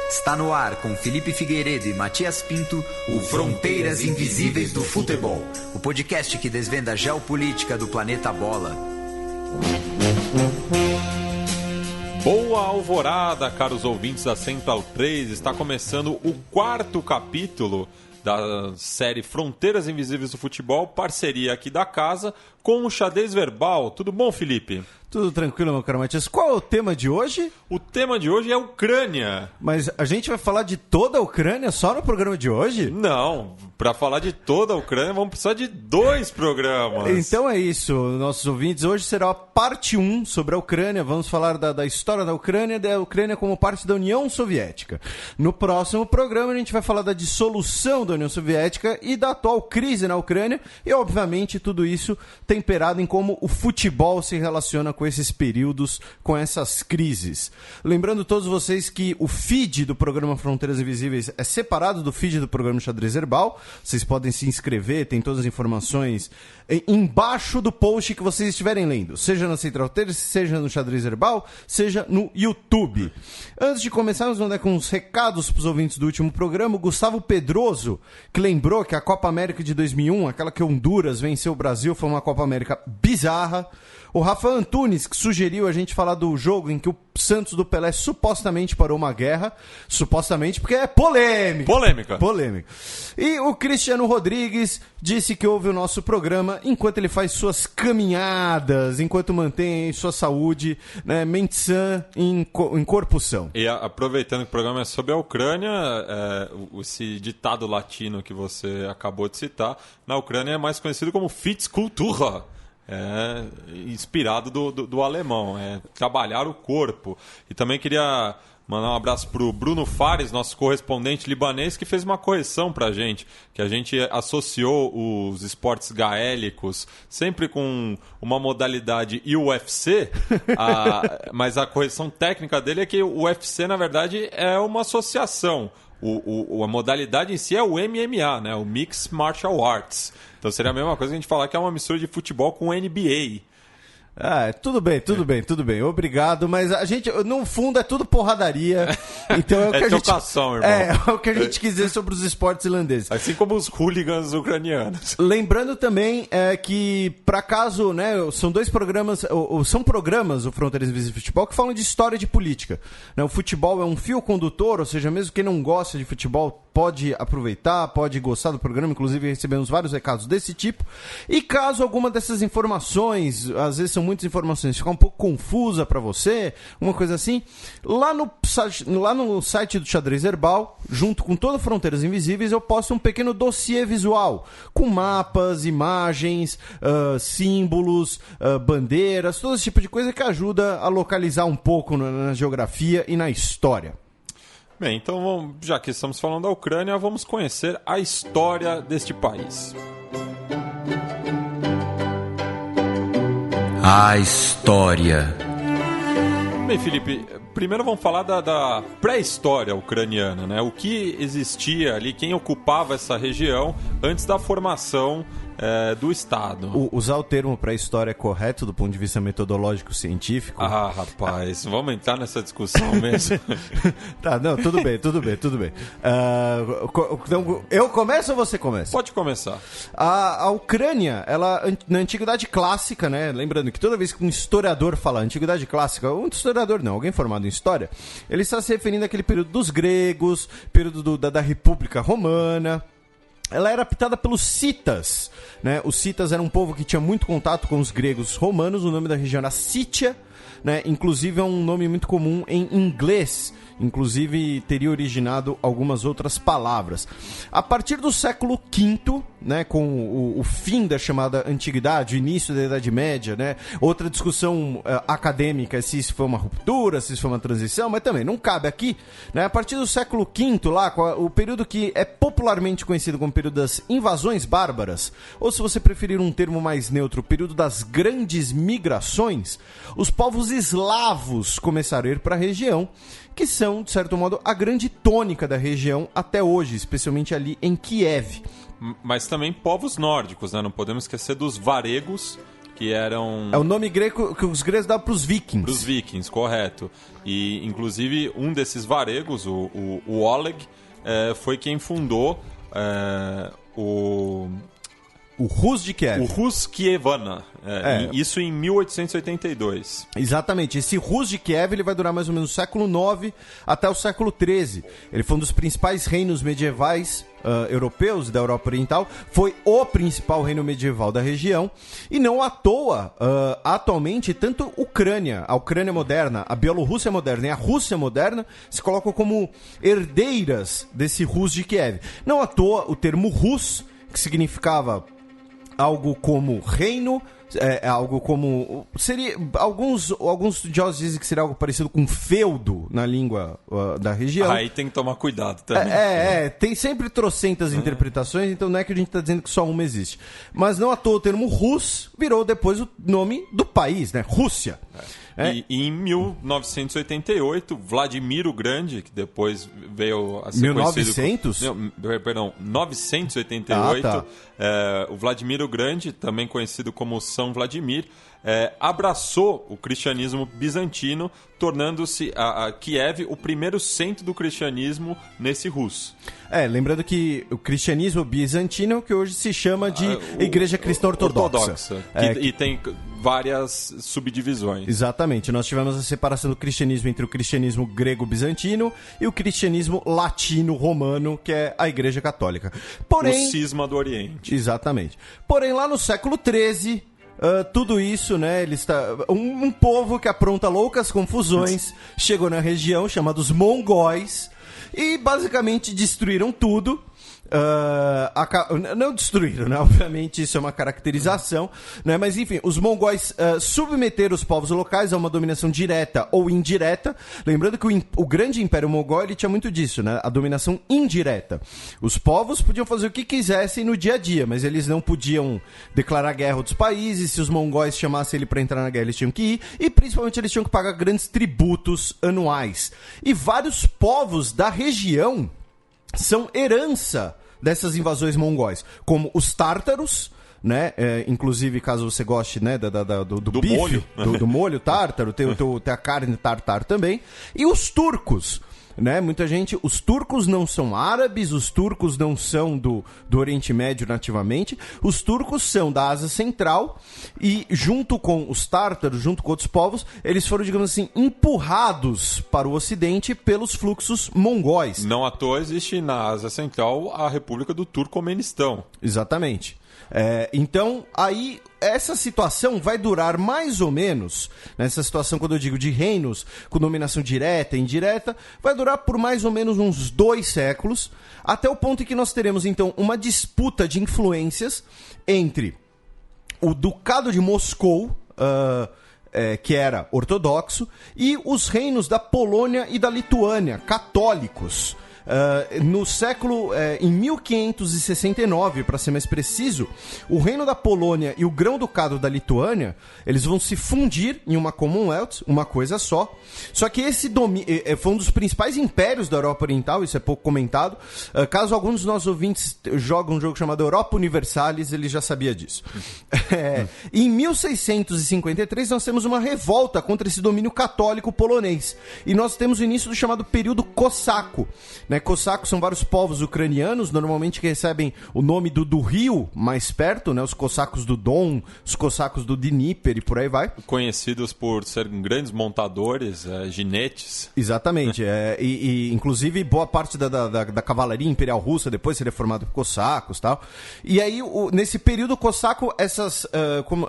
Está no ar com Felipe Figueiredo e Matias Pinto, o Fronteiras Invisíveis do Futebol, o podcast que desvenda a geopolítica do planeta Bola. Boa alvorada, caros ouvintes da Central 3. Está começando o quarto capítulo da série Fronteiras Invisíveis do Futebol, parceria aqui da casa com o Xadrez Verbal. Tudo bom, Felipe? Tudo tranquilo, meu caro Matias. Qual é o tema de hoje? O tema de hoje é Ucrânia. Mas a gente vai falar de toda a Ucrânia só no programa de hoje? Não, para falar de toda a Ucrânia vamos precisar de 2 programas. Então é isso, nossos ouvintes. Hoje será a parte 1 sobre a Ucrânia. Vamos falar da história da Ucrânia como parte da União Soviética. No próximo programa a gente vai falar da dissolução da União Soviética e da atual crise na Ucrânia. E, obviamente, tudo isso temperado em como o futebol se relaciona com esses períodos, com essas crises. Lembrando a todos vocês que o feed do programa Fronteiras Invisíveis é separado do feed do programa Xadrez Herbal. Vocês podem se inscrever, tem todas as informações embaixo do post que vocês estiverem lendo, seja na Central 3, seja no Xadrez Herbal, seja no YouTube. Antes de começar, vamos mandar com uns recados para os ouvintes do último programa. O Gustavo Pedroso, que lembrou que a Copa América de 2001, aquela que Honduras venceu o Brasil, foi uma Copa América bizarra. O Rafa Antunes, que sugeriu a gente falar do jogo em que o Santos do Pelé supostamente parou uma guerra. Supostamente porque é polêmica. Polêmica. E o Cristiano Rodrigues disse que ouve o nosso programa enquanto ele faz suas caminhadas, enquanto mantém sua saúde, né, mente sã em corpo são. E aproveitando que o programa é sobre a Ucrânia, esse ditado latino que você acabou de citar, na Ucrânia é mais conhecido como Fitzkultur. Inspirado do alemão, trabalhar o corpo. E também queria mandar um abraço para o Bruno Fares, nosso correspondente libanês, que fez uma correção para a gente, que a gente associou os esportes gaélicos sempre com uma modalidade UFC, mas a correção técnica dele é que o UFC, na verdade, é uma associação. A modalidade em si é o MMA, né? O Mixed Martial Arts. Então seria a mesma coisa que a gente falar que é uma mistura de futebol com NBA. Tudo bem. Obrigado, mas a gente, no fundo, é tudo porradaria. Então é o que a gente... tocação, irmão. É o que a gente quis dizer sobre os esportes irlandeses. Assim como os hooligans ucranianos. Lembrando também que, por acaso, né, são 2 programas, são programas, o Fronteiras Invisíveis do Futebol, que falam de história de política. Né, o futebol é um fio condutor, ou seja, mesmo quem não gosta de futebol pode aproveitar, pode gostar do programa, inclusive recebemos vários recados desse tipo. E caso alguma dessas informações, às vezes são muitas informações, ficar um pouco confusa para você, uma coisa assim, lá no site do Xadrez Herbal, junto com todo Fronteiras Invisíveis, eu posto um pequeno dossiê visual, com mapas, imagens, símbolos, bandeiras, todo esse tipo de coisa que ajuda a localizar um pouco na geografia e na história. Bem, então, já que estamos falando da Ucrânia, vamos conhecer a história deste país. A história. Bem, Felipe, primeiro vamos falar da pré-história ucraniana, né? O que existia ali, quem ocupava essa região antes da formação do Estado. Usar o termo pré-história é correto do ponto de vista metodológico científico? Rapaz, vamos entrar nessa discussão mesmo. Tá, não, tudo bem. Então, eu começo ou você começa? Pode começar. A Ucrânia, ela, na Antiguidade Clássica, né? Lembrando que toda vez que um historiador fala Antiguidade Clássica, um historiador não, alguém formado em história, ele está se referindo àquele período dos gregos, período da República Romana. Ela era habitada pelos citas, né? Os citas eram um povo que tinha muito contato com os gregos romanos. O nome da região era Sítia, né? Inclusive é um nome muito comum em inglês. Inclusive teria originado algumas outras palavras. A partir do século V, né, com o fim da chamada Antiguidade, o início da Idade Média, né, outra discussão acadêmica, se isso foi uma ruptura, se isso foi uma transição, mas também não cabe aqui, né, a partir do século V, lá, o período que é popularmente conhecido como período das invasões bárbaras, ou se você preferir um termo mais neutro, o período das grandes migrações, os povos eslavos começaram a ir para a região, que são, de certo modo, a grande tônica da região até hoje, especialmente ali em Kiev. Mas também povos nórdicos, né? Não podemos esquecer dos varegos, que eram... É o nome grego que os gregos davam para os vikings. Para os vikings, correto. E, inclusive, um desses varegos, o Oleg, foi quem fundou o Rus de Kiev. O Rus Kievana. Isso em 1882. Exatamente. Esse Rus de Kiev ele vai durar mais ou menos do século IX até o século XIII. Ele foi um dos principais reinos medievais europeus da Europa Oriental. Foi o principal reino medieval da região. E não à toa, atualmente, tanto a Ucrânia moderna, a Bielorrússia moderna e a Rússia moderna se colocam como herdeiras desse Rus de Kiev. Não à toa, o termo Rus, que significava algo como reino, algo como... seria alguns estudiosos dizem que seria algo parecido com feudo na língua da região. Aí tem que tomar cuidado também. Tem sempre trocentas interpretações, então não é que a gente está dizendo que só uma existe. Mas não à toa o termo Rus virou depois o nome do país, né? Rússia. E em 1988, Vladimir o Grande, que depois veio a ser 1900? Perdão, 988. Tá. O Vladimir o Grande, também conhecido como São Vladimir, abraçou o cristianismo bizantino, tornando-se a Kiev o primeiro centro do cristianismo nesse Rus. Lembrando que o cristianismo bizantino é o que hoje se chama de Igreja Cristã Ortodoxa. E tem várias subdivisões. Exatamente. Nós tivemos a separação do cristianismo entre o cristianismo grego-bizantino e o cristianismo latino-romano, que é a Igreja Católica. Porém, o cisma do Oriente. Exatamente. Porém, lá no século XIII... tudo isso, né? Um povo que apronta loucas confusões chegou na região, chamados mongóis, e basicamente destruíram tudo. Não destruíram, né? Obviamente isso é uma caracterização, né? Mas enfim, os mongóis submeteram os povos locais a uma dominação direta ou indireta. Lembrando que o grande império mongol ele tinha muito disso, né? A dominação indireta. Os povos podiam fazer o que quisessem no dia a dia, mas eles não podiam declarar guerra a outros países. Se os mongóis chamassem ele para entrar na guerra, eles tinham que ir, e principalmente eles tinham que pagar grandes tributos anuais. E vários povos da região são herança dessas invasões mongóis, como os tártaros, né? Inclusive, caso você goste, né, do bife, molho. do molho tártaro, tem a carne tartar também, e os turcos, né? Muita gente, os turcos não são árabes, os turcos não são do Oriente Médio nativamente, os turcos são da Ásia Central e junto com os tártaros, junto com outros povos, eles foram, digamos assim, empurrados para o Ocidente pelos fluxos mongóis. Não à toa existe na Ásia Central a República do Turcomenistão. Exatamente. Então, aí, essa situação vai durar mais ou menos, nessa situação, quando eu digo de reinos, com dominação direta e indireta, vai durar por mais ou menos uns 2 séculos, até o ponto em que nós teremos, então, uma disputa de influências entre o Ducado de Moscou, que era ortodoxo, e os reinos da Polônia e da Lituânia, católicos. No século, em 1569, para ser mais preciso, o reino da Polônia e o grão-ducado da Lituânia, eles vão se fundir em uma Commonwealth, uma coisa só. Só que esse foi um dos principais impérios da Europa Oriental, isso é pouco comentado. Caso alguns dos nossos ouvintes joguem um jogo chamado Europa Universalis, ele já sabia disso. Em 1653, nós temos uma revolta contra esse domínio católico polonês. E nós temos o início do chamado período cossaco, né? Cossacos são vários povos ucranianos, normalmente que recebem o nome do rio mais perto, né? Os cossacos do Don, os cossacos do Dnieper e por aí vai. Conhecidos por serem grandes montadores, ginetes. Exatamente. E inclusive boa parte da cavalaria imperial russa depois seria formada por cossacos e tal. E aí, nesse período cossaco,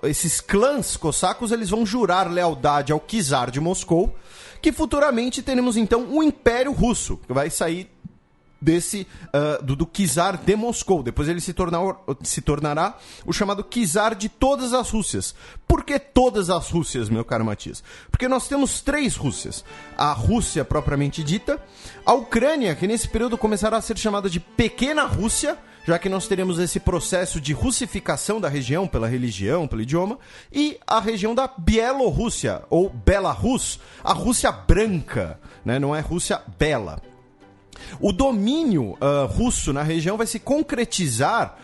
esses clãs cossacos, eles vão jurar lealdade ao czar de Moscou, que futuramente teremos então o Império Russo, que vai sair do czar de Moscou. Depois ele se tornará o chamado czar de todas as Rússias. Por que todas as Rússias, meu caro Matias? Porque nós temos 3 Rússias. A Rússia propriamente dita, a Ucrânia, que nesse período começará a ser chamada de Pequena Rússia, já que nós teremos esse processo de russificação da região pela religião, pelo idioma, e a região da Bielorrússia, ou Belarus, a Rússia branca, né? Não é Rússia bela. O domínio russo na região vai se concretizar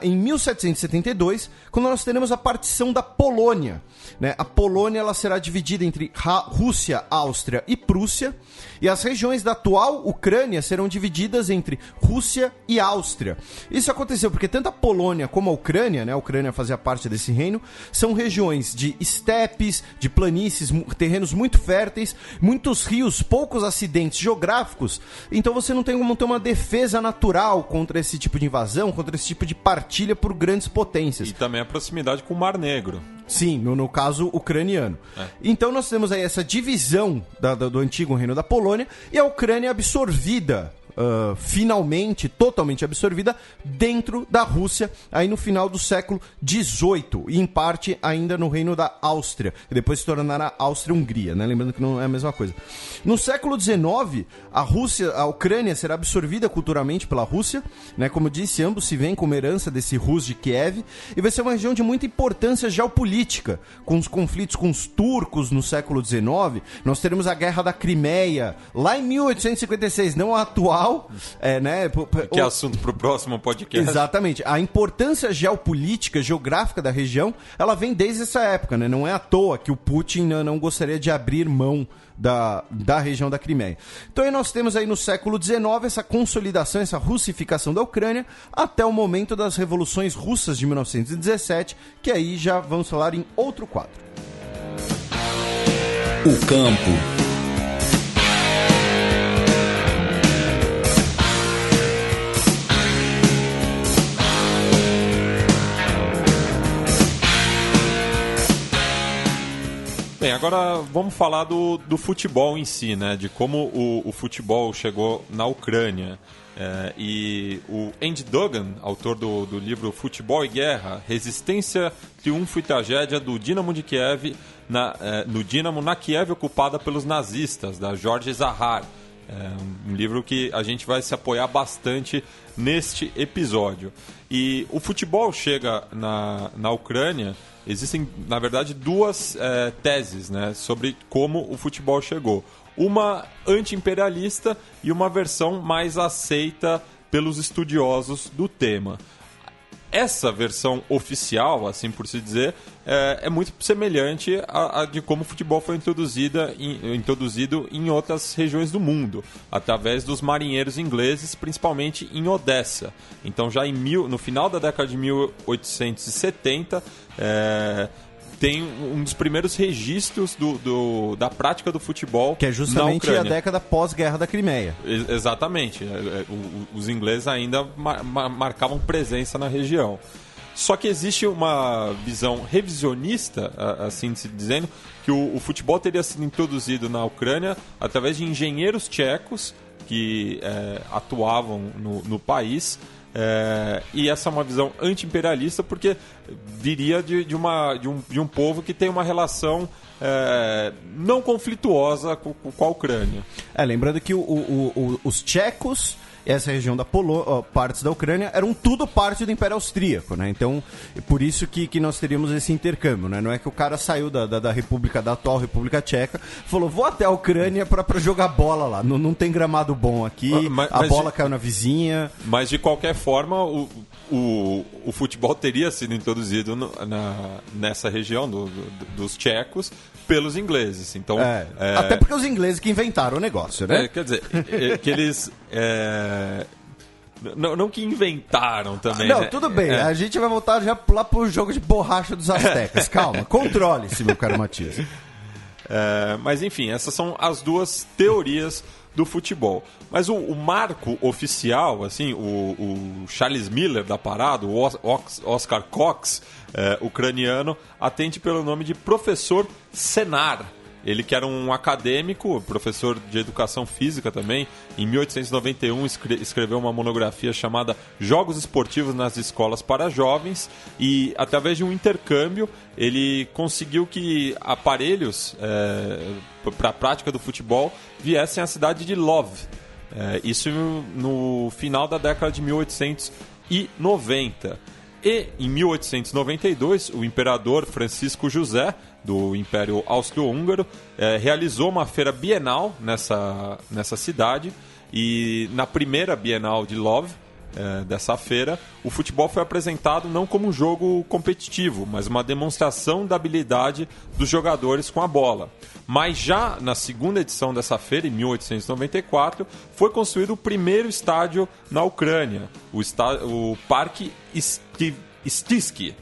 em 1772, quando nós teremos a partição da Polônia. Né? A Polônia ela será dividida entre Rússia, Áustria e Prússia, e as regiões da atual Ucrânia serão divididas entre Rússia e Áustria. Isso aconteceu porque tanto a Polônia como a Ucrânia, né? A Ucrânia fazia parte desse reino, são regiões de estepes, de planícies, terrenos muito férteis, muitos rios, poucos acidentes geográficos, então você não tem como ter uma defesa natural contra esse tipo de invasão, contra esse tipo de partilha por grandes potências. E também a proximidade com o Mar Negro. Sim, no caso ucraniano. Então nós temos aí essa divisão do antigo reino da Polônia e a Ucrânia absorvida, finalmente, totalmente absorvida dentro da Rússia, aí no final do século XVIII, e em parte ainda no reino da Áustria, e depois se tornará Áustria-Hungria, né? Lembrando que não é a mesma coisa. No século XIX, a Ucrânia será absorvida culturalmente pela Rússia, né? Como eu disse, ambos se veem como herança desse Rus de Kiev, e vai ser uma região de muita importância geopolítica, com os conflitos com os turcos no século XIX. Nós teremos a Guerra da Crimeia, lá em 1856, não a atual, né? Que é assunto para o próximo podcast. Exatamente. A importância geopolítica, geográfica da região, ela vem desde essa época, né? Não é à toa que o Putin não gostaria de abrir mão da região da Crimeia. Então aí nós temos aí no século XIX essa consolidação, essa russificação da Ucrânia, até o momento das revoluções russas de 1917, que aí já vamos falar em outro quadro. O campo. Bem, agora vamos falar do futebol em si, né? De como o futebol chegou na Ucrânia. E o Andy Duggan, autor do livro Futebol e Guerra, Resistência, Triunfo e Tragédia do Dínamo de Kiev, no Dínamo na Kiev ocupada pelos nazistas, da George Zahar. Um livro que a gente vai se apoiar bastante neste episódio. E o futebol chega na Ucrânia. Existem, na verdade, duas teses, né, sobre como o futebol chegou. Uma anti-imperialista e uma versão mais aceita pelos estudiosos do tema. Essa versão oficial, assim por se dizer, é muito semelhante a de como o futebol foi introduzido em outras regiões do mundo, através dos marinheiros ingleses, principalmente em Odessa. Então, já no final da década de 1870, tem um dos primeiros registros da prática do futebol, que é justamente na a década pós-guerra da Crimeia. Exatamente. Os ingleses ainda marcavam presença na região. Só que existe uma visão revisionista, assim se dizendo, que o futebol teria sido introduzido na Ucrânia através de engenheiros tchecos que atuavam no país. E essa é uma visão anti-imperialista, porque viria de um povo que tem uma relação não conflituosa com a Ucrânia. Lembrando que os tchecos, essa região da partes da Ucrânia, eram tudo parte do Império Austríaco, né? Então, por isso que nós teríamos esse intercâmbio, né? Não é que o cara saiu da atual República Tcheca, falou, vou até a Ucrânia pra jogar bola lá, não tem gramado bom aqui, a bola caiu na vizinha. Mas, de qualquer forma, o futebol teria sido introduzido nessa região dos tchecos pelos ingleses. Então, até porque os ingleses que inventaram o negócio, né? Quer dizer, que eles... Não que inventaram também. Não, né? Tudo bem. A gente vai voltar já lá pro jogo de borracha dos astecas. Calma, controle-se, meu caro Matias. Mas, enfim, essas são as duas teorias do futebol. Mas o marco oficial, assim, o Charles Miller da parada, o Oscar Cox, ucraniano, atende pelo nome de Professor Senar. Ele que era um acadêmico, professor de educação física também, em 1891 escreveu uma monografia chamada Jogos Esportivos nas Escolas para Jovens, e através de um intercâmbio ele conseguiu que aparelhos para a prática do futebol viessem à cidade de Lvov. Isso no final da década de 1890. E, em 1892, o imperador Francisco José, do Império Austro-Húngaro, realizou uma feira bienal nessa cidade. E na primeira Bienal de Lvov, dessa feira, o futebol foi apresentado não como um jogo competitivo, mas uma demonstração da habilidade dos jogadores com a bola. Mas já na segunda edição dessa feira, em 1894, foi construído o primeiro estádio na Ucrânia, o Parque Stysky,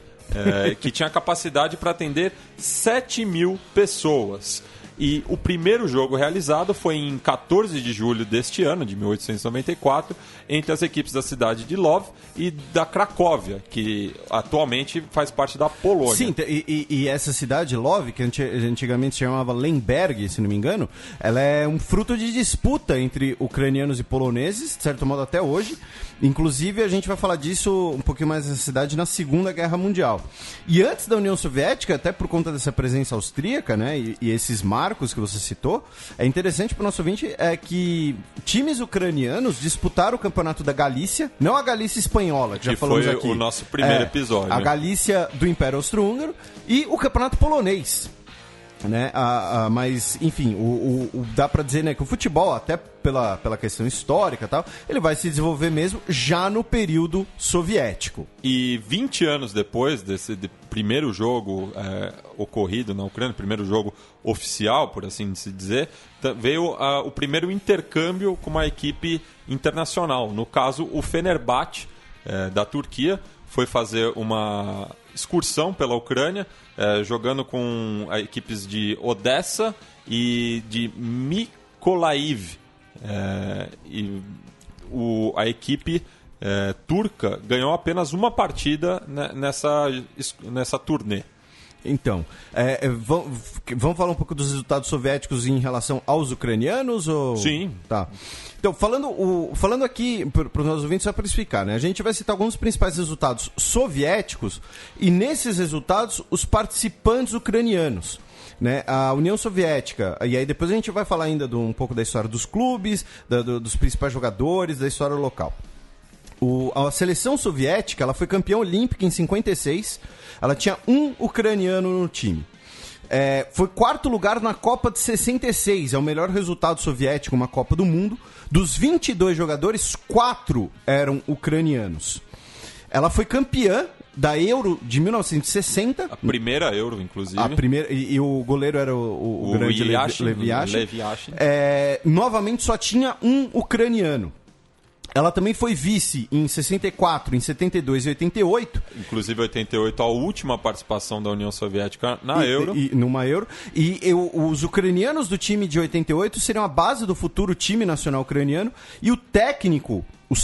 que tinha capacidade para atender 7.000 pessoas. E o primeiro jogo realizado foi em 14 de julho deste ano, de 1894, entre as equipes da cidade de Lwów e da Cracóvia, que atualmente faz parte da Polônia. Sim, e essa cidade, Lwów, que antigamente se chamava Lemberg, se não me engano, ela é um fruto de disputa entre ucranianos e poloneses, de certo modo até hoje. Inclusive, a gente vai falar disso um pouquinho mais dessa cidade na Segunda Guerra Mundial. E antes da União Soviética, até por conta dessa presença austríaca, né, e esses marcos que você citou, é interessante para o nosso ouvinte que times ucranianos disputaram o campeonato da Galícia, não a Galícia espanhola, que já falamos aqui. Que foi o nosso primeiro episódio. A Galícia do Império Austro-Húngaro e o campeonato polonês. Né? Mas, enfim, dá pra dizer, né, que o futebol, até pela questão histórica e tal, ele vai se desenvolver mesmo já no período soviético. E 20 anos depois desse primeiro jogo ocorrido na Ucrânia, primeiro jogo oficial, por assim se dizer, veio o primeiro intercâmbio com uma equipe internacional. No caso, o Fenerbahçe, da Turquia, foi fazer uma excursão pela Ucrânia, jogando com equipes de Odessa e de Mykolaiv. A equipe turca ganhou apenas uma partida nessa turnê. Então, vamos falar um pouco dos resultados soviéticos em relação aos ucranianos? Ou... Sim. Tá. Então, falando aqui para os nossos ouvintes, só para explicar, né? A gente vai citar alguns dos principais resultados soviéticos e, nesses resultados, os participantes ucranianos. Né? A União Soviética, e aí depois a gente vai falar ainda um pouco da história dos clubes, dos principais jogadores, da história local. A seleção soviética, ela foi campeã olímpica em 56, ela tinha um ucraniano no time. Foi quarto lugar na Copa de 66, é o melhor resultado soviético, uma Copa do Mundo. Dos 22 jogadores, 4 eram ucranianos. Ela foi campeã da Euro de 1960. A primeira Euro, inclusive. A primeira, e o goleiro era o grande Lev Yashin. Novamente só tinha um ucraniano. Ela também foi vice em 64, em 72 e 88. Inclusive 88, a última participação da União Soviética na Euro. Numa Euro. E os ucranianos do time de 88 seriam a base do futuro time nacional ucraniano. E os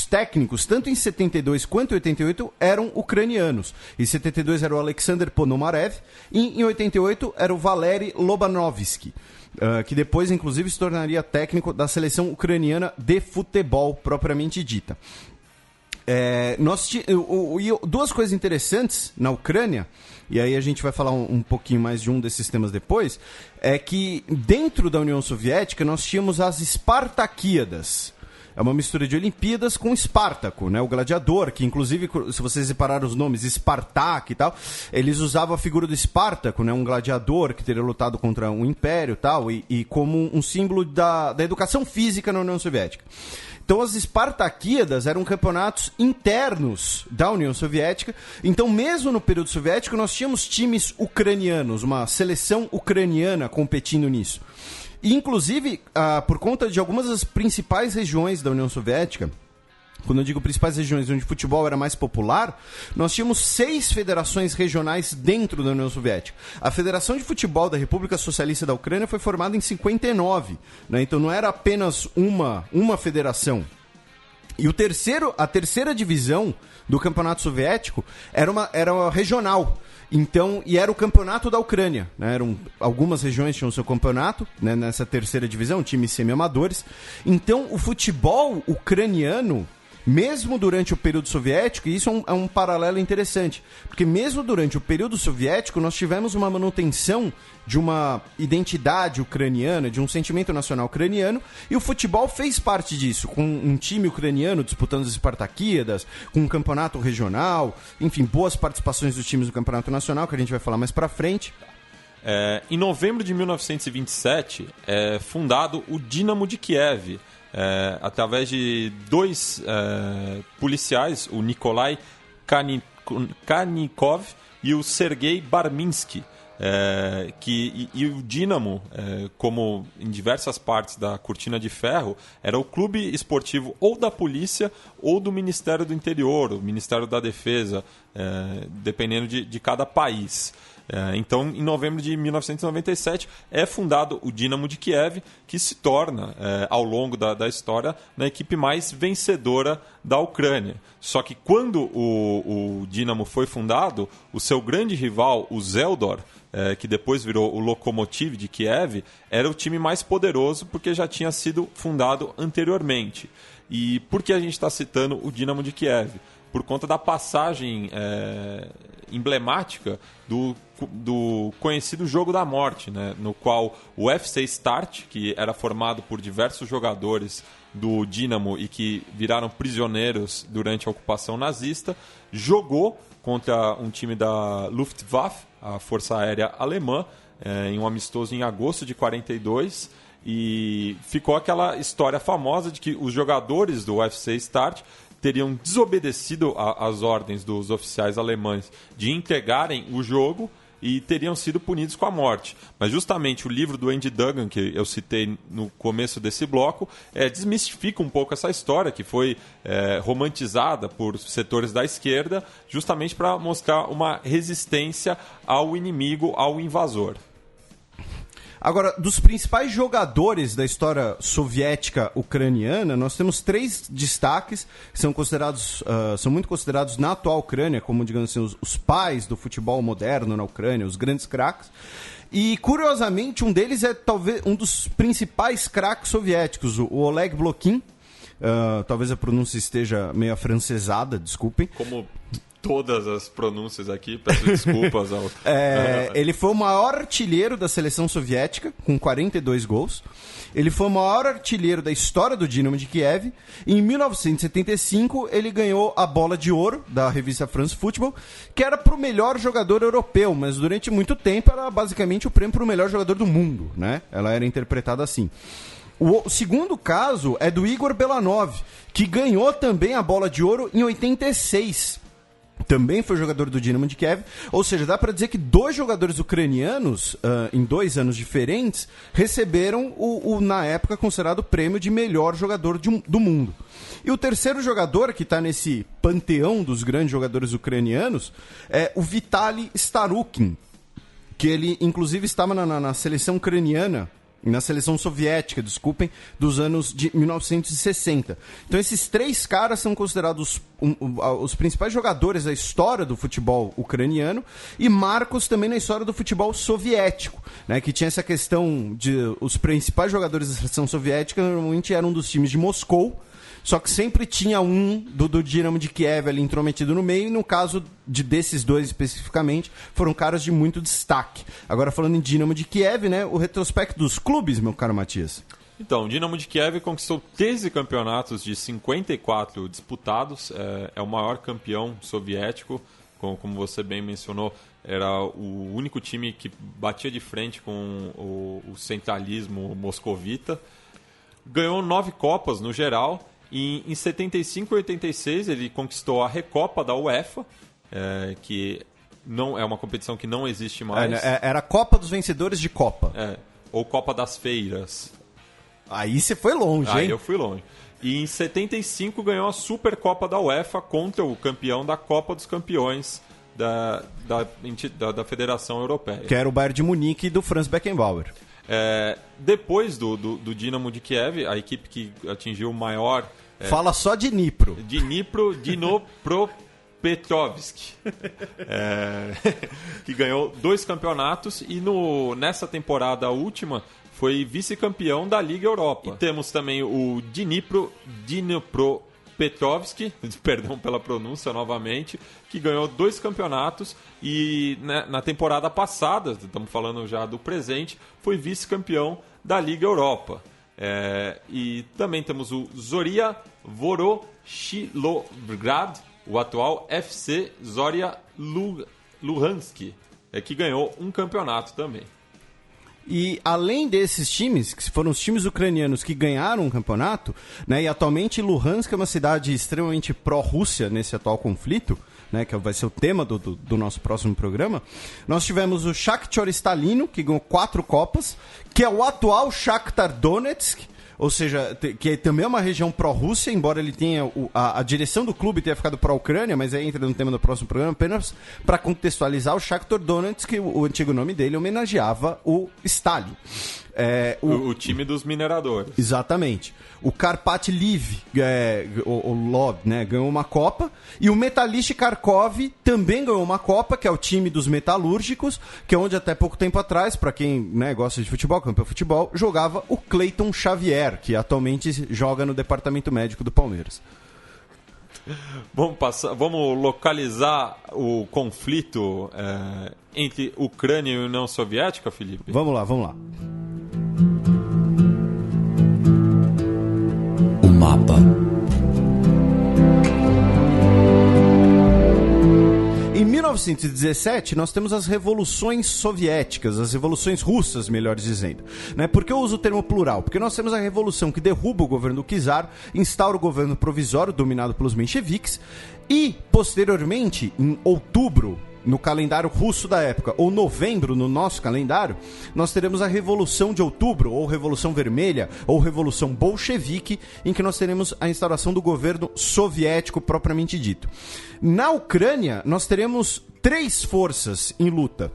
técnicos, tanto em 72 quanto em 88, eram ucranianos. Em 72 era o Alexander Ponomarev e em 88 era o Valery Lobanovsky. Que depois, inclusive, se tornaria técnico da seleção ucraniana de futebol, propriamente dita. Duas coisas interessantes na Ucrânia, e aí a gente vai falar um pouquinho mais de um desses temas depois, é que dentro da União Soviética nós tínhamos as Espartaquíadas. É uma mistura de Olimpíadas com Espartaco, né? O gladiador, que inclusive, se vocês separaram os nomes, Espartaco e tal, eles usavam a figura do Espartaco, né? Um gladiador que teria lutado contra um império e tal, e como um símbolo da educação física na União Soviética. Então, as Espartaquíadas eram campeonatos internos da União Soviética. Então, mesmo no período soviético, nós tínhamos times ucranianos, uma seleção ucraniana competindo nisso. E, inclusive, por conta de algumas das principais regiões da União Soviética, quando eu digo principais regiões onde o futebol era mais popular, nós tínhamos 6 federações regionais dentro da União Soviética. A Federação de Futebol da República Socialista da Ucrânia foi formada em 59, né? Então não era apenas uma federação. E a terceira divisão do Campeonato Soviético era uma regional. Então, e era o campeonato da Ucrânia, né? Algumas regiões tinham o seu campeonato, né? Nessa terceira divisão, times semi-amadores. Então, o futebol ucraniano, mesmo durante o período soviético, e isso é um paralelo interessante, porque mesmo durante o período soviético nós tivemos uma manutenção de uma identidade ucraniana, de um sentimento nacional ucraniano, e o futebol fez parte disso, com um time ucraniano disputando as Espartaquíadas, com um campeonato regional, enfim, boas participações dos times do campeonato nacional, que a gente vai falar mais pra frente. Em novembro de 1927 é fundado o Dínamo de Kiev, através de dois policiais, o Nikolai Karnikov e o Sergei Barminsky. E o Dínamo, como em diversas partes da Cortina de Ferro, era o clube esportivo ou da polícia ou do Ministério do Interior, o Ministério da Defesa, dependendo de cada país. Então, em novembro de 1997, é fundado o Dínamo de Kiev, que se torna, ao longo da história, a equipe mais vencedora da Ucrânia. Só que quando o Dínamo foi fundado, o seu grande rival, o Zeldor, que depois virou o Lokomotiv de Kiev, era o time mais poderoso porque já tinha sido fundado anteriormente. E por que a gente está citando o Dínamo de Kiev? Por conta da passagem emblemática do conhecido Jogo da Morte, né? No qual o FC Start, que era formado por diversos jogadores do Dínamo e que viraram prisioneiros durante a ocupação nazista, jogou contra um time da Luftwaffe, a Força Aérea Alemã, em um amistoso em agosto de 1942, e ficou aquela história famosa de que os jogadores do UFC Start teriam desobedecido às ordens dos oficiais alemães de entregarem o jogo e teriam sido punidos com a morte. Mas justamente o livro do Andy Duggan, que eu citei no começo desse bloco, desmistifica um pouco essa história, que foi romantizada por setores da esquerda, justamente para mostrar uma resistência ao inimigo, ao invasor. Agora, dos principais jogadores da história soviética ucraniana, nós temos 3 destaques que são muito considerados na atual Ucrânia, como, digamos assim, os pais do futebol moderno na Ucrânia, os grandes craques. E, curiosamente, um deles é talvez um dos principais craques soviéticos, o Oleg Blokhin. Talvez a pronúncia esteja meio afrancesada, desculpem. Como todas as pronúncias aqui, peço desculpas. Ele foi o maior artilheiro da seleção soviética, com 42 gols. Ele foi o maior artilheiro da história do Dínamo de Kiev. E em 1975, ele ganhou a Bola de Ouro da revista France Football, que era para o melhor jogador europeu, mas durante muito tempo era basicamente o prêmio para o melhor jogador do mundo, né? Ela era interpretada assim. O segundo caso é do Igor Belanov, que ganhou também a Bola de Ouro em 86. Também foi jogador do Dínamo de Kiev, ou seja, dá para dizer que 2 jogadores ucranianos, em 2 anos diferentes, receberam o na época considerado o prêmio de melhor jogador do mundo. E o terceiro jogador que está nesse panteão dos grandes jogadores ucranianos é o Vitaly Starukin, que ele inclusive estava na seleção ucraniana, na seleção soviética, desculpem, dos anos de 1960. Então esses 3 caras são considerados os principais jogadores da história do futebol ucraniano e marcos também na história do futebol soviético, né, que tinha essa questão de os principais jogadores da seleção soviética normalmente eram dos times de Moscou, só que sempre tinha um do Dínamo de Kiev ali intrometido no meio, e no caso desses 2 especificamente, foram caras de muito destaque. Agora, falando em Dínamo de Kiev, né, o retrospecto dos clubes, meu caro Matias. Então, o Dínamo de Kiev conquistou 13 campeonatos de 54 disputados, é o maior campeão soviético, como você bem mencionou, era o único time que batia de frente com o centralismo moscovita. Ganhou 9 Copas no geral. E em 75 e 86 ele conquistou a Recopa da UEFA, que não é uma competição que não existe mais. Era a Copa dos Vencedores de Copa. Ou Copa das Feiras. Aí você foi longe, hein? Aí eu fui longe. E em 75 ganhou a Supercopa da UEFA contra o campeão da Copa dos Campeões da Federação Europeia. Que era o Bayern de Munique do Franz Beckenbauer. Depois do Dínamo de Kiev, a equipe que atingiu o maior... Fala só de Dnipro. Dnipropetrovsk, que ganhou 2 campeonatos e nessa temporada última foi vice-campeão da Liga Europa. E temos também o Dnipropetrovsk, perdão pela pronúncia novamente, que ganhou 2 campeonatos e na temporada passada, estamos falando já do presente, foi vice-campeão da Liga Europa. E também temos o Zoria Voroshilograd, o atual FC Zoria Luhansk, que ganhou um campeonato também. E além desses times, que foram os times ucranianos que ganharam o campeonato, né, e atualmente Luhansk é uma cidade extremamente pró-Rússia nesse atual conflito, né, que vai ser o tema do nosso próximo programa, nós tivemos o Shakhtar Stalino, que ganhou 4 Copas, que é o atual Shakhtar Donetsk, ou seja, que também é uma região pró-Rússia, embora ele tenha a direção do clube tenha ficado pró-Ucrânia, mas aí entra no tema do próximo programa, apenas para contextualizar, o Shakhtar Donetsk, que o antigo nome dele homenageava o Stalin. O time dos mineradores. Exatamente. O Karpat Lviv, o Lod, né, ganhou uma Copa. E o Metalist Kharkov também ganhou uma Copa, que é o time dos metalúrgicos, que é onde até pouco tempo atrás, para quem, né, gosta de futebol, campeão de futebol, jogava o Cleiton Xavier, que atualmente joga no departamento médico do Palmeiras. Vamos localizar o conflito entre Ucrânia e União Soviética, Felipe? Vamos lá. O mapa. Em 1917, nós temos as revoluções soviéticas, as revoluções russas, melhor dizendo. Né? Por que eu uso o termo plural? Porque nós temos a revolução que derruba o governo do czar, instaura o governo provisório dominado pelos mencheviques e, posteriormente, em outubro, no calendário russo da época, ou novembro no nosso calendário, nós teremos a Revolução de Outubro, ou Revolução Vermelha, ou Revolução Bolchevique, em que nós teremos a instauração do governo soviético propriamente dito. Na Ucrânia, nós teremos 3 forças em luta.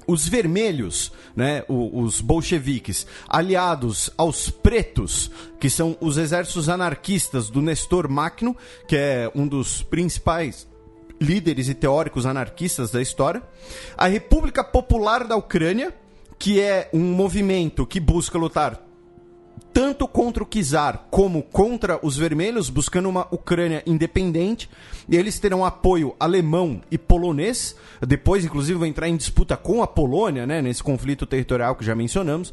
Os vermelhos, né, os bolcheviques, aliados aos pretos, que são os exércitos anarquistas do Nestor Makhno, que é um dos principais líderes e teóricos anarquistas da história. A República Popular da Ucrânia, que é um movimento que busca lutar tanto contra o czar como contra os vermelhos, buscando uma Ucrânia independente. E eles terão apoio alemão e polonês. Depois, inclusive, vão entrar em disputa com a Polônia, né, nesse conflito territorial que já mencionamos.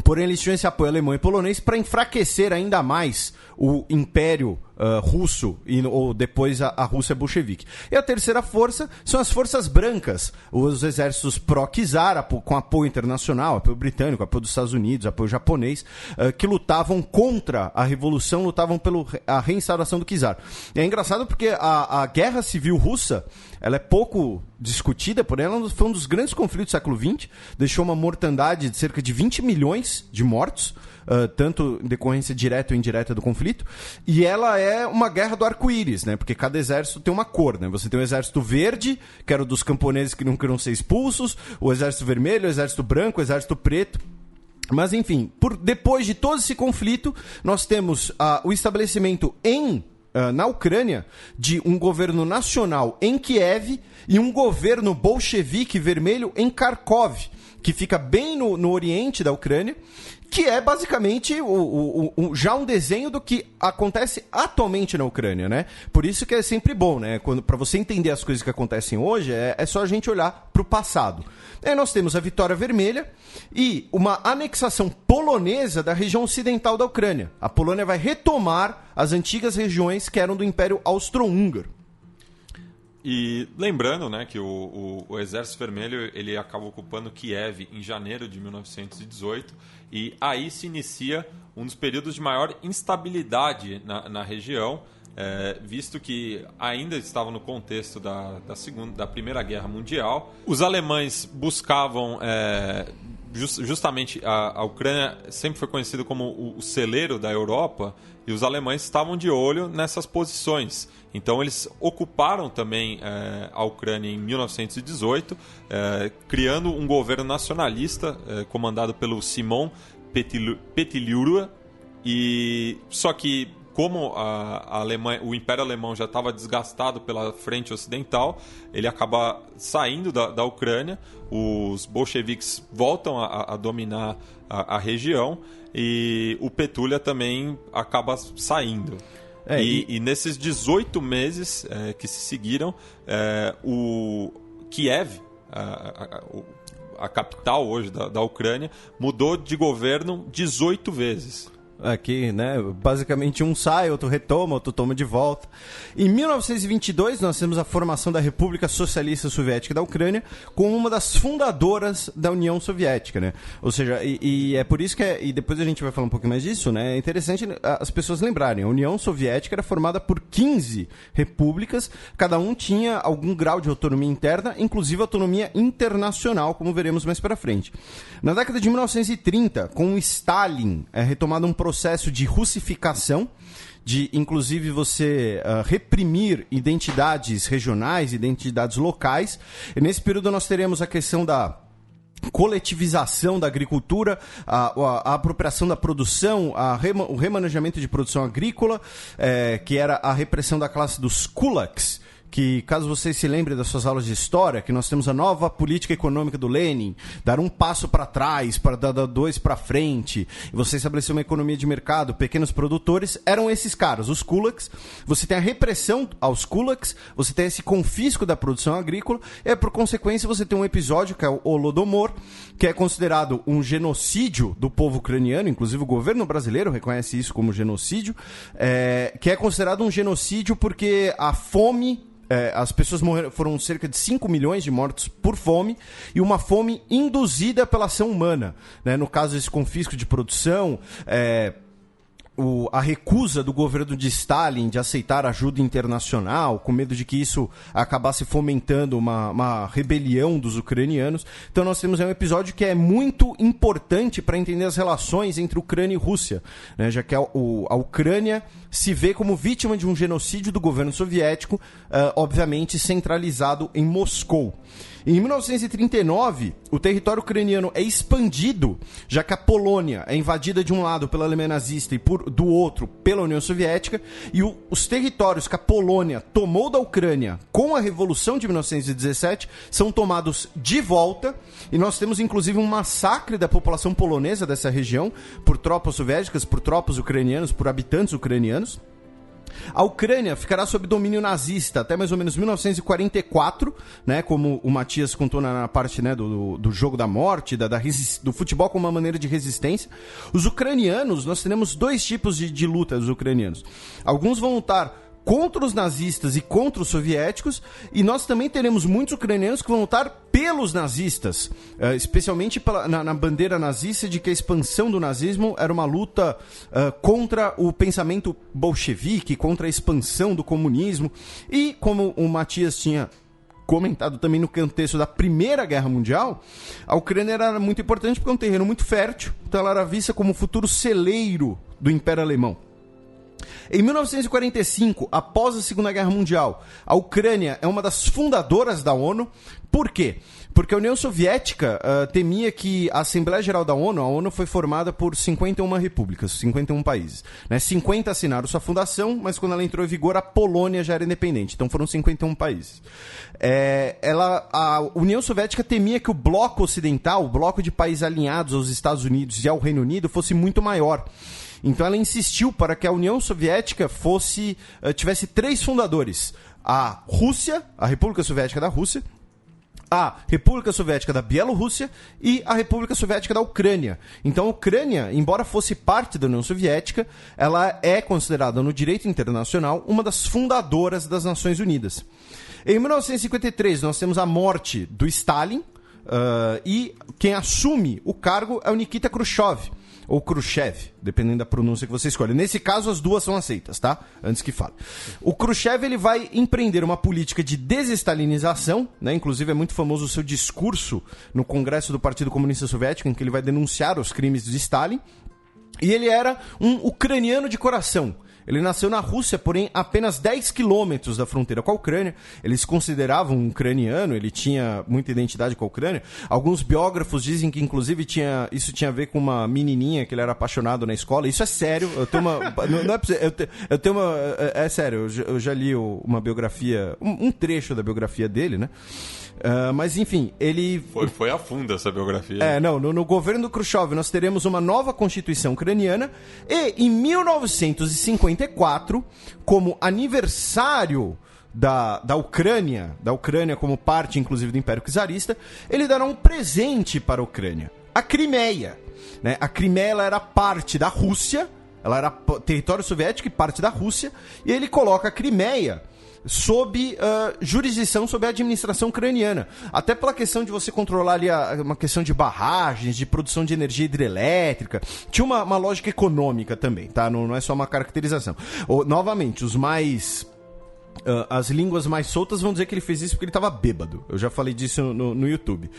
Porém, eles tinham esse apoio alemão e polonês para enfraquecer ainda mais o Império Russo, ou depois a Rússia bolchevique. E a terceira força são as forças brancas, os exércitos pró-czar, com apoio internacional, apoio britânico, apoio dos Estados Unidos, apoio japonês, que lutavam contra a revolução, lutavam pela reinstauração do czar. E é engraçado porque a guerra civil russa, ela é pouco discutida, porém ela foi um dos grandes conflitos do século XX, deixou uma mortandade de cerca de 20 milhões de mortos, tanto em decorrência direta ou indireta do conflito, e ela é uma guerra do arco-íris, né? Porque cada exército tem uma cor, né? Você tem o exército verde, que era o dos camponeses que não queriam ser expulsos, o exército vermelho, o exército branco, o exército preto. Mas, enfim, depois de todo esse conflito, nós temos o estabelecimento na Ucrânia de um governo nacional em Kiev e um governo bolchevique vermelho em Kharkov, que fica bem no oriente da Ucrânia, que é basicamente já um desenho do que acontece atualmente na Ucrânia, né? Por isso que é sempre bom, né? Para você entender as coisas que acontecem hoje, é só a gente olhar para o passado. Aí nós temos a Vitória Vermelha e uma anexação polonesa da região ocidental da Ucrânia. A Polônia vai retomar as antigas regiões que eram do Império Austro-Húngaro. E lembrando, né, que o Exército Vermelho ele acaba ocupando Kiev em janeiro de 1918 e aí se inicia um dos períodos de maior instabilidade na região, visto que ainda estava no contexto da Primeira Guerra Mundial. Os alemães buscavam... justamente a Ucrânia sempre foi conhecida como o celeiro da Europa e os alemães estavam de olho nessas posições. Então eles ocuparam também a Ucrânia em 1918, criando um governo nacionalista comandado pelo Simon Petliura. E só que como o Império Alemão já estava desgastado pela frente ocidental, ele acaba saindo da Ucrânia, os bolcheviques voltam a dominar a região e o Petliura também acaba saindo. E nesses 18 meses que se seguiram, o Kiev, a capital hoje da Ucrânia, mudou de governo 18 vezes. aqui, né? Basicamente um sai, outro retoma, outro toma de volta. Em 1922, nós temos a formação da República Socialista Soviética da Ucrânia como uma das fundadoras da União Soviética, né? Ou seja, e é por isso que, e depois a gente vai falar um pouquinho mais disso, né? É interessante as pessoas lembrarem, a União Soviética era formada por 15 repúblicas, cada um tinha algum grau de autonomia interna, inclusive autonomia internacional, como veremos mais para frente. Na década de 1930, com o Stalin, é retomado um processo de russificação, de inclusive você reprimir identidades regionais, identidades locais. E nesse período nós teremos a questão da coletivização da agricultura, a apropriação da produção, o remanejamento de produção agrícola, que era a repressão da classe dos kulaks, que, caso vocês se lembrem das suas aulas de história, que nós temos a nova política econômica do Lenin, dar um passo para trás, para dar dois para frente, e você estabelecer uma economia de mercado, pequenos produtores, eram esses caras, os kulaks. Você tem a repressão aos kulaks, você tem esse confisco da produção agrícola, e por consequência você tem um episódio que é o Holodomor, que é considerado um genocídio do povo ucraniano, inclusive o governo brasileiro reconhece isso como genocídio, que é considerado um genocídio porque a fome... as pessoas morreram, foram cerca de 5 milhões de mortos por fome, e uma fome induzida pela ação humana, né? No caso, esse confisco de produção, a recusa do governo de Stalin de aceitar ajuda internacional, com medo de que isso acabasse fomentando uma rebelião dos ucranianos. Então nós temos um episódio que é muito importante para entender as relações entre Ucrânia e Rússia, né? Já que a Ucrânia se vê como vítima de um genocídio do governo soviético, obviamente centralizado em Moscou. Em 1939, o território ucraniano é expandido, já que a Polônia é invadida de um lado pela Alemanha nazista e do outro pela União Soviética, e os territórios que a Polônia tomou da Ucrânia com a Revolução de 1917 são tomados de volta, e nós temos inclusive um massacre da população polonesa dessa região por tropas soviéticas, por tropas ucranianas, por habitantes ucranianos. A Ucrânia ficará sob domínio nazista até mais ou menos 1944, né, como o Matias contou na parte, né, do jogo da morte, do futebol como uma maneira de resistência. Os ucranianos, nós teremos dois tipos de luta dos ucranianos. Alguns vão lutar contra os nazistas e contra os soviéticos, e nós também teremos muitos ucranianos que vão lutar pelos nazistas, especialmente na bandeira nazista de que a expansão do nazismo era uma luta contra o pensamento bolchevique, contra a expansão do comunismo, e como o Matias tinha comentado também no contexto da Primeira Guerra Mundial, a Ucrânia era muito importante porque é um terreno muito fértil, então ela era vista como o futuro celeiro do Império Alemão. Em 1945, após a Segunda Guerra Mundial, a Ucrânia é uma das fundadoras da ONU. Por quê? Porque a União Soviética temia que a Assembleia Geral da ONU, a ONU foi formada por 51 repúblicas, 51 países. Né? 50 assinaram sua fundação, mas quando ela entrou em vigor, a Polônia já era independente. Então foram 51 países. A União Soviética temia que o bloco ocidental, o bloco de países alinhados aos Estados Unidos e ao Reino Unido, fosse muito maior. Então ela insistiu para que a União Soviética tivesse 3 fundadores: a Rússia, a República Soviética da Rússia, a República Soviética da Bielorrússia e a República Soviética da Ucrânia. Então a Ucrânia, embora fosse parte da União Soviética, ela é considerada no direito internacional uma das fundadoras das Nações Unidas. Em 1953 nós temos a morte do Stalin, e quem assume o cargo é o Nikita Khrushchev, ou Khrushchev, dependendo da pronúncia que você escolhe. Nesse caso, as duas são aceitas, tá? Antes que fale. O Khrushchev, ele vai empreender uma política de desestalinização, né? Inclusive é muito famoso o seu discurso no Congresso do Partido Comunista Soviético, em que ele vai denunciar os crimes de Stalin. E ele era um ucraniano de coração. Ele nasceu na Rússia, porém apenas 10 quilômetros da fronteira com a Ucrânia. Ele se considerava um ucraniano, ele tinha muita identidade com a Ucrânia. Alguns biógrafos dizem que inclusive isso tinha a ver com uma menininha que ele era apaixonado na escola. Isso é sério, eu tenho uma... não é eu tenho uma... É sério, eu já li uma biografia, um trecho da biografia dele, né? Mas enfim, ele... Foi a fundo essa biografia. No governo do Khrushchev nós teremos uma nova constituição ucraniana, e em 1954, como aniversário da Ucrânia como parte inclusive do Império Czarista, ele dará um presente para a Ucrânia: a Crimeia. Né? A Crimeia ela era parte da Rússia, ela era território soviético e parte da Rússia, e ele coloca a Crimeia sob jurisdição, sob a administração ucraniana. Até pela questão de você controlar ali uma questão de barragens, de produção de energia hidrelétrica. Tinha uma lógica econômica também, tá? Não é só uma caracterização. Novamente, as línguas mais soltas vão dizer que ele fez isso porque ele estava bêbado. Eu já falei disso no YouTube.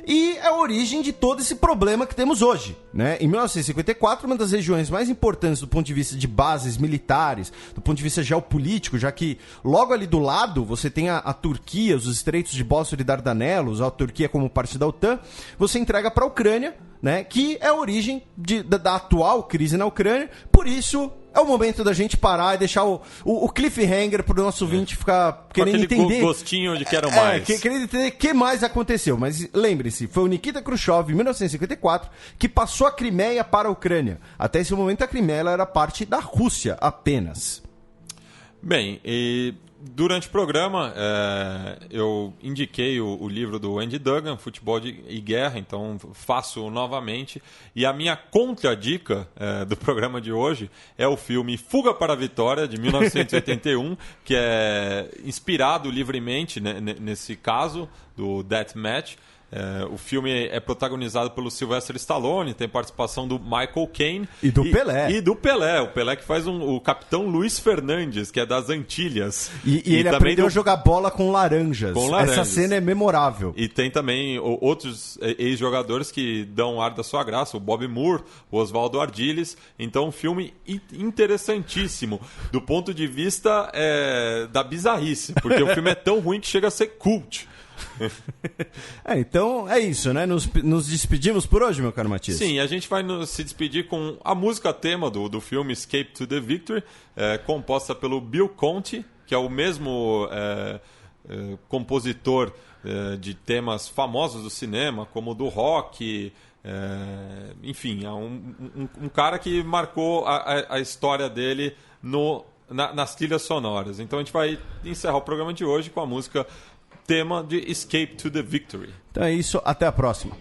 E é a origem de todo esse problema que temos hoje, né? Em 1954, uma das regiões mais importantes do ponto de vista de bases militares, do ponto de vista geopolítico, já que logo ali do lado você tem a Turquia, os estreitos de Bósforo e Dardanelos, a Turquia como parte da OTAN, você entrega para a Ucrânia, né? Que é a origem da atual crise na Ucrânia. Por isso, é o momento da gente parar e deixar o cliffhanger pro nosso ouvinte ficar querendo entender. Gostinho de quero mais. Querendo entender o que mais aconteceu. Mas lembre-se, foi o Nikita Khrushchev, em 1954, que passou a Crimeia para a Ucrânia. Até esse momento, a Crimeia era parte da Rússia apenas. Bem, e durante o programa eu indiquei o livro do Andy Duggan, Futebol e Guerra, então faço novamente. E a minha contradica do programa de hoje é o filme Fuga para a Vitória, de 1981, que é inspirado livremente nesse caso do Deathmatch. O filme é protagonizado pelo Sylvester Stallone, tem participação do Michael Caine e do Pelé. E do Pelé, o Pelé que faz o capitão Luiz Fernandes, que é das Antilhas. E ele aprendeu a jogar bola com laranjas. Essa cena é memorável. E tem também outros ex-jogadores que dão ar da sua graça, o Bobby Moore, o Oswaldo Ardiles. Então, um filme interessantíssimo do ponto de vista da bizarrice, porque o filme é tão ruim que chega a ser cult. Então é isso, né? Nos despedimos por hoje, meu caro Matias. Sim, a gente vai se despedir com a música tema do filme Escape to the Victory, composta pelo Bill Conti, que é o mesmo compositor de temas famosos do cinema, como o do rock. Enfim, é um cara que marcou a história dele nas trilhas sonoras. Então a gente vai encerrar o programa de hoje com a música tema de Escape to the Victory. Então é isso, até a próxima.